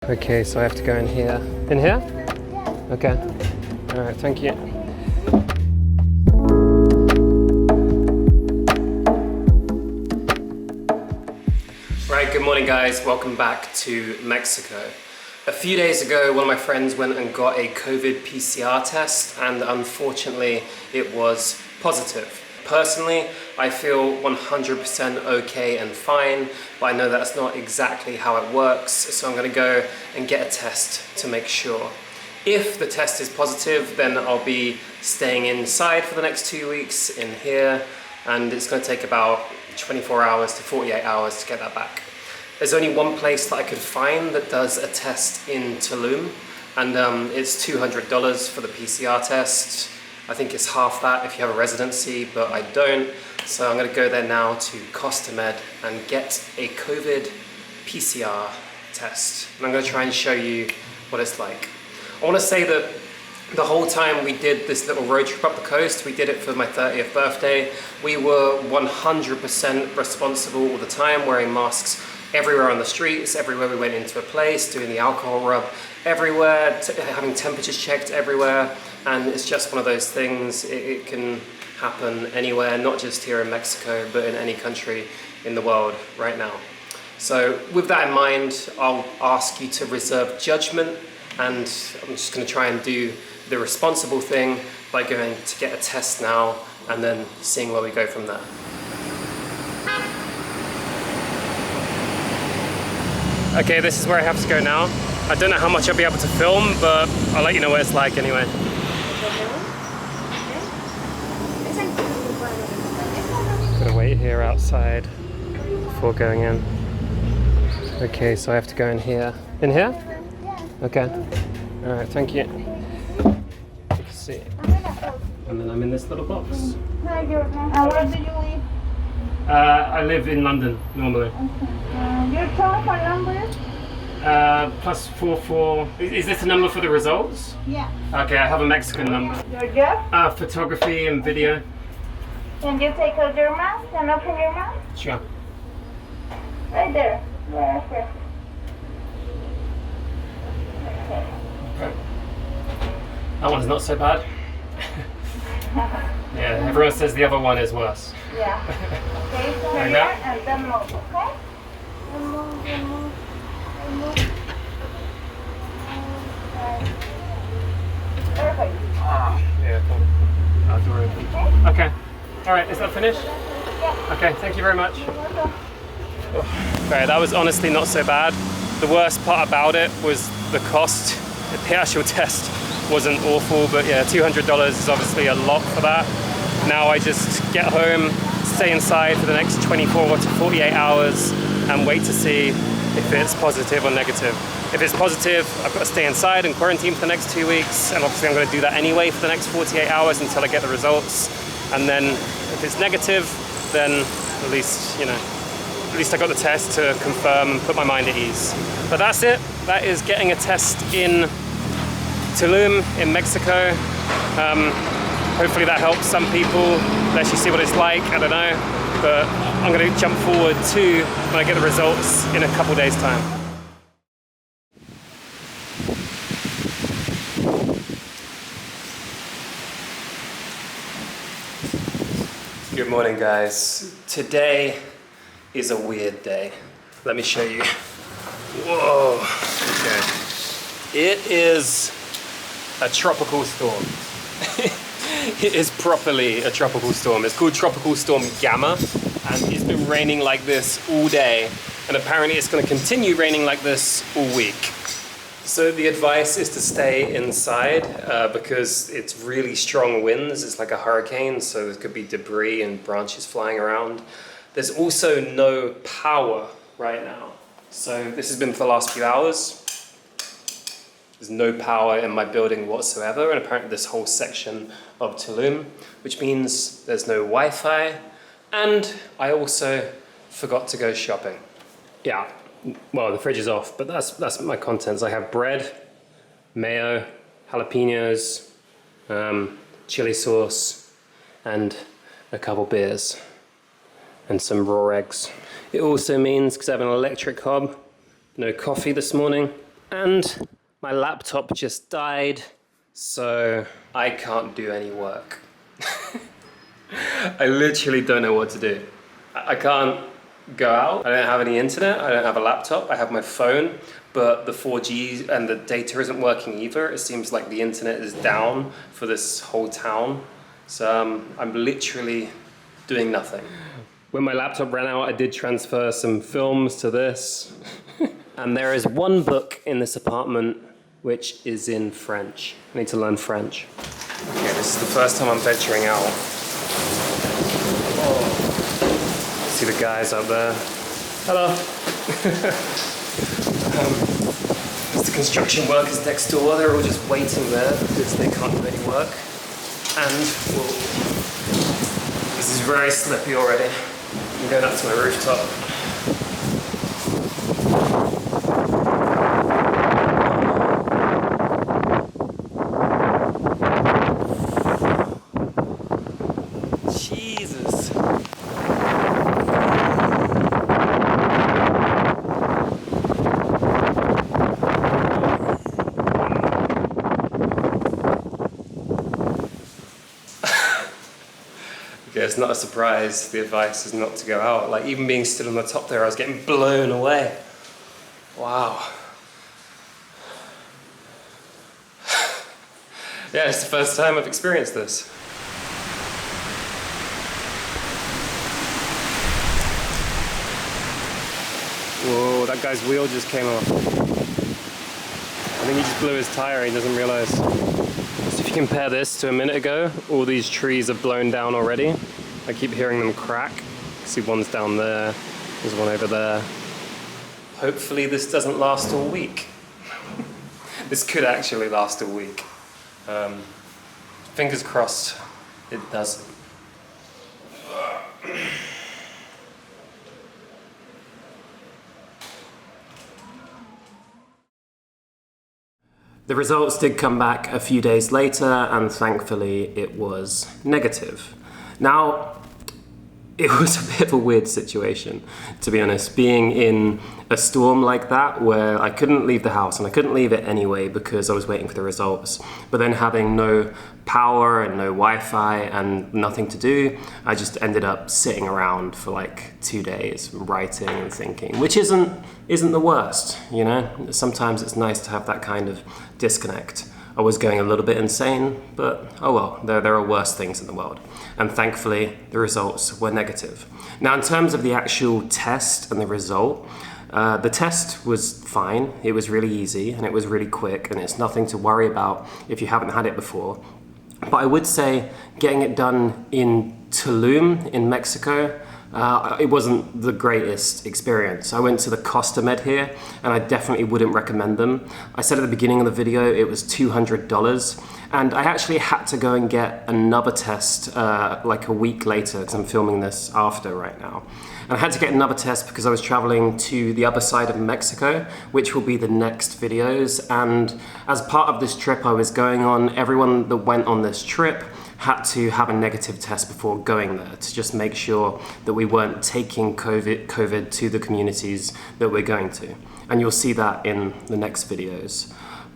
Okay, so I have to go in here. In here? Okay. All right, thank you. Right, good morning guys. Welcome back to Mexico. A few days ago, one of my friends went and got a COVID PCR test, and unfortunately, it was positive. Personally, I feel 100% okay and fine, but I know that's not exactly how it works, so I'm gonna go and get a test to make sure. If the test is positive, then I'll be staying inside for the next 2 weeks in here, and it's gonna take about 24 hours to 48 hours to get that back. There's only one place that I could find that does a test in Tulum, and it's $200 for the PCR test. I think it's half that if you have a residency, but I don't. So I'm gonna go there now to Costa Med and get a COVID PCR test. And I'm gonna try and show you what it's like. I wanna say that the whole time we did this little road trip up the coast, we did it for my 30th birthday. We were 100% responsible all the time, wearing masks everywhere on the streets, everywhere we went into a place, doing the alcohol rub everywhere, having temperatures checked everywhere. And it's just one of those things, it can happen anywhere, not just here in Mexico, but in any country in the world right now. So with that in mind, I'll ask you to reserve judgment, and I'm just gonna try and do the responsible thing by going to get a test now and then seeing where we go from there. Okay, this is where I have to go now. I don't know how much I'll be able to film, but I'll let you know what it's like anyway. Gonna wait here outside before going in. Okay, so I have to go in here. In here? Okay. All right, thank you. Let's see. And then I'm in this little box. Where do you live? I live in London normally. Your telephone number? +44. Is this a number for the results? Yeah. Okay, I have a Mexican number. Your job? Photography and video. Can you take out your mask and open your mouth? Sure. Right there. Right here. Okay. Okay. That one's not so bad. Yeah, everyone says the other one is worse. Yeah. Okay, so Like here that? and then move, okay? Move. Perfect. Yeah, cool. I'll do it. Okay. All right, is that finished? Yeah. Okay, thank you very much. Welcome. Okay, that was honestly not so bad. The worst part about it was the cost. The actual test wasn't awful, but yeah, $200 is obviously a lot for that. Now I just get home, stay inside for the next 24 to 48 hours and wait to see if it's positive or negative. If it's positive, I've got to stay inside and quarantine for the next 2 weeks, and obviously I'm going to do that anyway for the next 48 hours until I get the results. And then if it's negative, then at least, you know, at least I got the test to confirm and put my mind at ease. But that's it. That is getting a test in Tulum in Mexico. Hopefully that helps some people, lets you see what it's like, I don't know. But I'm gonna jump forward to when I get the results in a couple days' time. Good morning, guys. Today is a weird day. Let me show you. Whoa, okay. It is a tropical storm. It is properly a tropical storm. It's called Tropical Storm Gamma, and it's been raining like this all day, and apparently it's going to continue raining like this all week. So the advice is to stay inside because it's really strong winds. It's like a hurricane, so there could be debris and branches flying around. There's also no power right now. So this has been for the last few hours. There's no power in my building whatsoever, and apparently this whole section of Tulum, which means there's no Wi-Fi, and I also forgot to go shopping. Yeah, well, the fridge is off, but that's my contents. I have bread, mayo, jalapenos, chili sauce, and a couple beers, and some raw eggs. It also means, because I have an electric hob, no coffee this morning, And my laptop just died, so I can't do any work. I literally don't know what to do. I can't go out, I don't have any internet, I don't have a laptop, I have my phone, but the 4G and the data isn't working either. It seems like the internet is down for this whole town. So I'm literally doing nothing. When my laptop ran out, I did transfer some films to this. And there is one book in this apartment which is in French. I need to learn French. Okay, this is the first time I'm venturing out. Oh. See the guys out there. Hello. There's the construction workers next door. They're all just waiting there because they can't do any work. And, well, this is very slippy already. I'm going up to my rooftop. Jesus. Okay, it's not a surprise. The advice is not to go out. Like, even being stood on the top there, I was getting blown away. Wow. Yeah, it's the first time I've experienced this. Whoa, that guy's wheel just came off. I think he just blew his tire, he doesn't realize. So if you compare this to a minute ago, all these trees are blown down already. I keep hearing them crack. See, one's down there, there's one over there. Hopefully this doesn't last all week. This could actually last a week. Fingers crossed it doesn't. The results did come back a few days later, and thankfully it was negative. Now, it was a bit of a weird situation, to be honest, being in a storm like that where I couldn't leave the house, and I couldn't leave it anyway because I was waiting for the results. But then having no power and no Wi-Fi and nothing to do, I just ended up sitting around for like 2 days, writing and thinking, which isn't the worst, you know? Sometimes it's nice to have that kind of disconnect. I was going a little bit insane, but oh well, there are worse things in the world. And thankfully, the results were negative. Now, in terms of the actual test and the result, the test was fine. It was really easy and it was really quick, and it's nothing to worry about if you haven't had it before. But I would say getting it done in Tulum in Mexico, it wasn't the greatest experience. I went to the Costa Med here, and I definitely wouldn't recommend them. I said at the beginning of the video it was $200, and I actually had to go and get another test like a week later, because I'm filming this after right now. And I had to get another test because I was traveling to the other side of Mexico, which will be the next videos. And as part of this trip I was going on, everyone that went on this trip had to have a negative test before going there to just make sure that we weren't taking COVID to the communities that we're going to. And you'll see that in the next videos.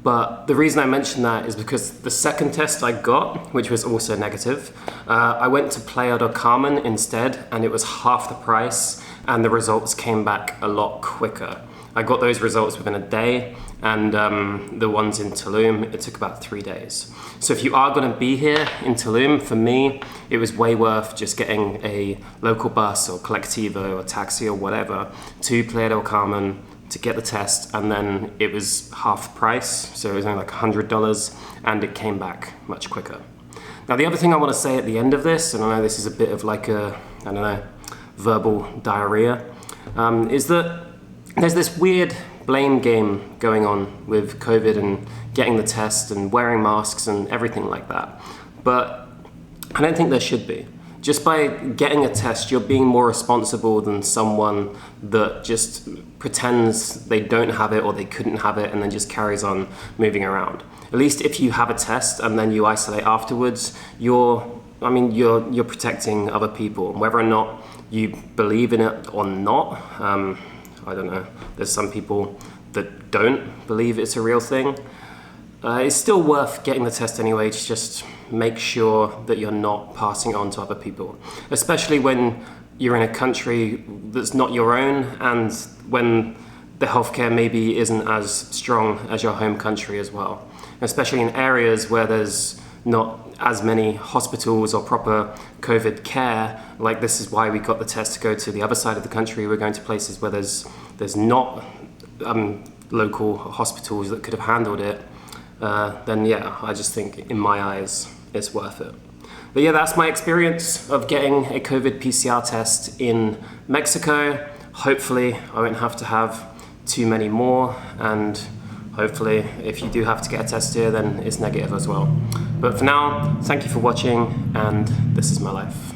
But the reason I mention that is because the second test I got, which was also negative, I went to Playa del Carmen instead, and it was half the price, and the results came back a lot quicker. I got those results within a day, and the ones in Tulum, it took about 3 days. So if you are going to be here in Tulum, for me, it was way worth just getting a local bus or collectivo or taxi or whatever to Playa del Carmen to get the test, and then it was half the price, so it was only like $100, and it came back much quicker. Now, the other thing I want to say at the end of this, and I know this is a bit of like a, I don't know, verbal diarrhea, is that there's this weird blame game going on with COVID and getting the test and wearing masks and everything like that. But I don't think there should be. Just by getting a test, you're being more responsible than someone that just pretends they don't have it or they couldn't have it and then just carries on moving around. At least if you have a test and then you isolate afterwards, you're protecting other people. Whether or not you believe in it or not, I don't know. There's some people that don't believe it's a real thing, it's still worth getting the test anyway to just make sure that you're not passing it on to other people, especially when you're in a country that's not your own and when the healthcare maybe isn't as strong as your home country as well, especially in areas where there's not as many hospitals or proper COVID care. Like, this is why we got the test to go to the other side of the country. We're going to places where there's not local hospitals that could have handled it. Then yeah, I just think in my eyes it's worth it. But yeah, that's my experience of getting a COVID PCR test in Mexico. Hopefully I won't have to have too many more, and hopefully if you do have to get a test here, then it's negative as well. But for now, thank you for watching, and this is my life.